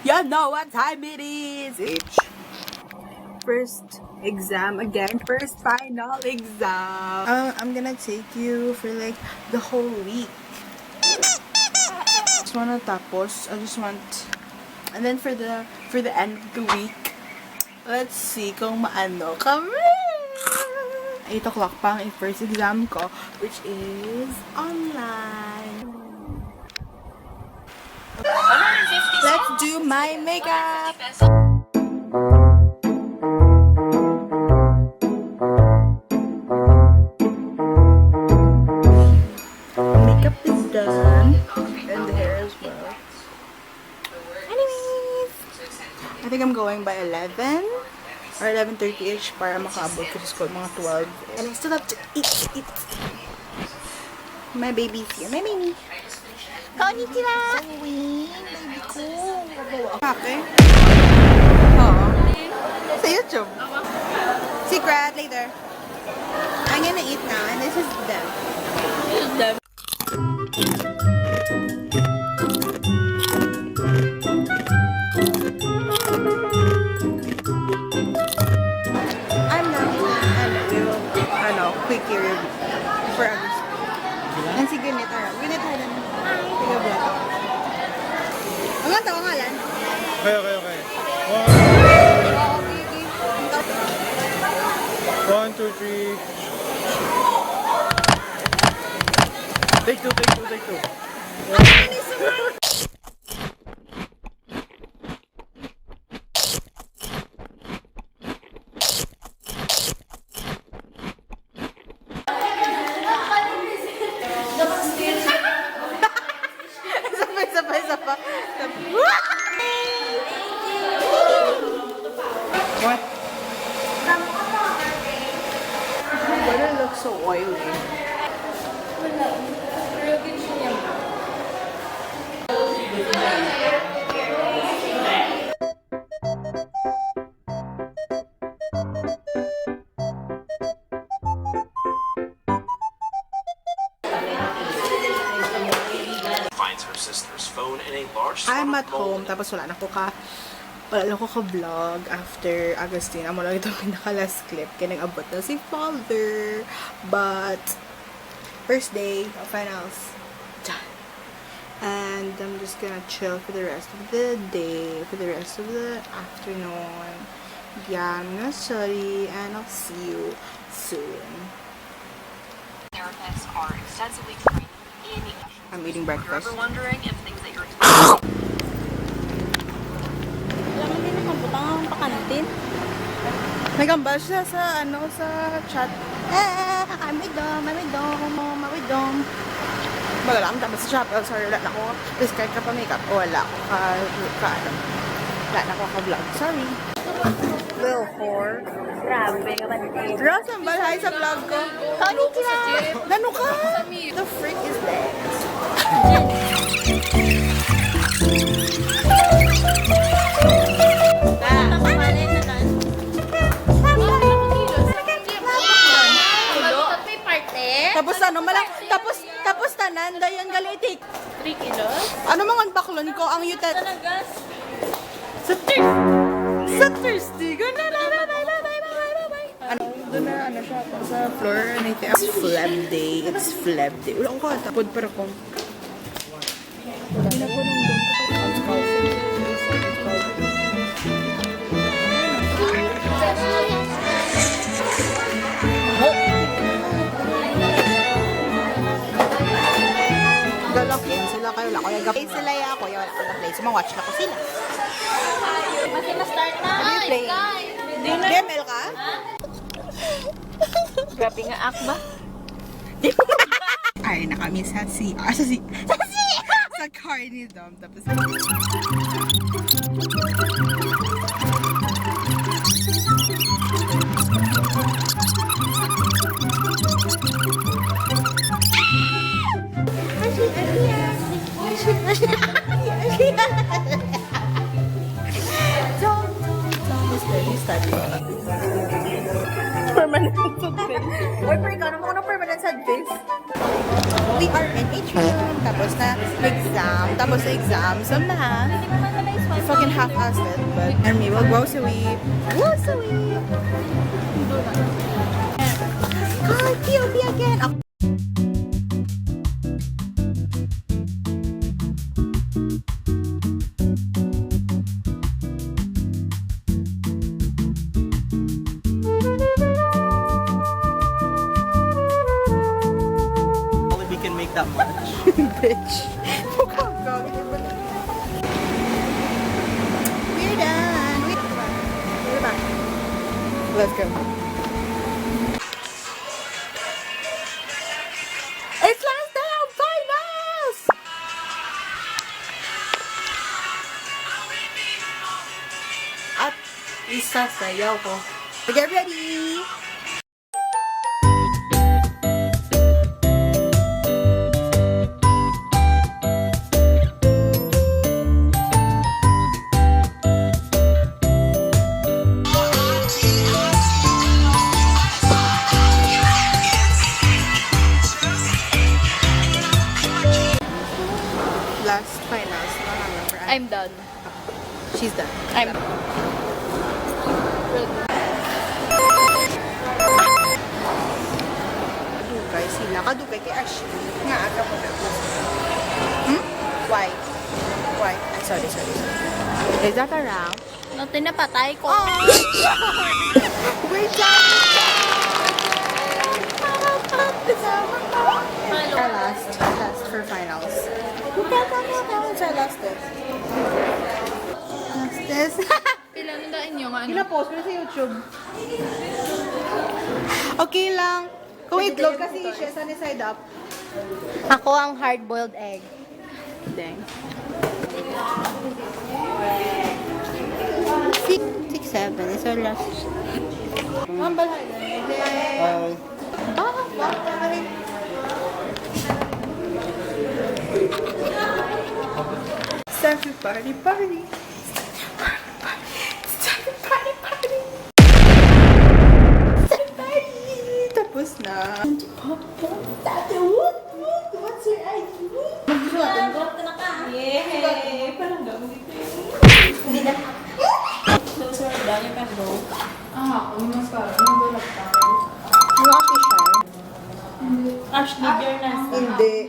You know what time it is. It's first exam again. First final exam. I'm gonna take you for like the whole week. I just wanna tapos. I just want, and then for the end of the week, let's see kung maano kami. 8 o'clock pa ang first exam ko, which is online. Let's do my makeup! Makeup is done, and the hair as well. Anyways, I think I'm going by 11 or 11:30ish para makaabot ko sa school mga 12. And I still have to eat. My baby's here. My baby. Konnichiwa! Baby ko. Okay. Oo. Sa YouTube. Secret, later. I'm gonna eat now, and this is them. I'm not doing, we will, quickie review for others. And si Gwyneth, Gwyneth Harden. Tiga vlog. Ang tawa nga lang. Okay. 1, 2, 3. Take two. Sabay. What? Why do it look so oily? Finds her sister's phone in a large I'm at home, tapos wala lang ko ka-vlog after Agustin. Amo lang itong pinaka-last clip. Kaya nag-abot na si father. But, first day of finals. Done. And I'm just gonna chill for the rest of the day, for the rest of the afternoon. Yeah, I'm gonna study, and I'll see you soon. Therapists are extensively trained in I'm eating breakfast. You're ever wondering if things that you're May gambal siya sa chat. I'm with Dom. Baga lang, tapos sa shop. Sorry, wala na ko. Discard ka pa makeup. O, wala ko wala na ko ka-vlog. Sorry. Little whore. Grabe, kapatid. Ross, ang balhay sa vlog ko. Konnichiwa! Gano ka? The freak is that? Tapos tapos tanan dayon galitik. 3 kilos? Ano mga baklon ko ang yutet Talagas? sa Thursday. Ano doon na siya sa floor na ito. It's flab day. Wala ko katapod pero kung hindi na po nung galakin sila kayo lang. Kaya gapay sila ya ako. Wala ko na play. Sumawatch na ko sila. Kasi na-start na. Ano yung play? DML ka? Grabe nga akba. Ay, na kami sa car ni Dom. Tapos permanent suspense. Or per ikaw, naman permanent sa this. We are in H room. Tapos na, exam. Tapos sa exam, so na. Fucking half-assed it, but and me will grocery. Grocery! God, POV again! Ako. Only we can make that much. Bitch. Mukhang gawin. We're done. We're back. Let's go. It's last day of finals! At isasayaw ko. Get ready! Last finals. I'm done. She's done. I'm Kadugay sila. Kadugay kay Ashley. Nga aga mo na. Why? Why? Ay, sorry. Is that a round? no, tinapatay ko. We're done! Our last test for finals. It's our last test. Last test. Pinanundaan nyo nga. Gina-post ko na sa YouTube. Okay lang. Kung itlog kasi siya sa side up. Ako ang hard-boiled egg. Dang. 6, 7. It's our last. Mambalay. Bye. Bye. It's time to party. It's time to party. Tapos na. What's your ID? Yung Ashley Shine. Ashley, you're nasa. Hindi.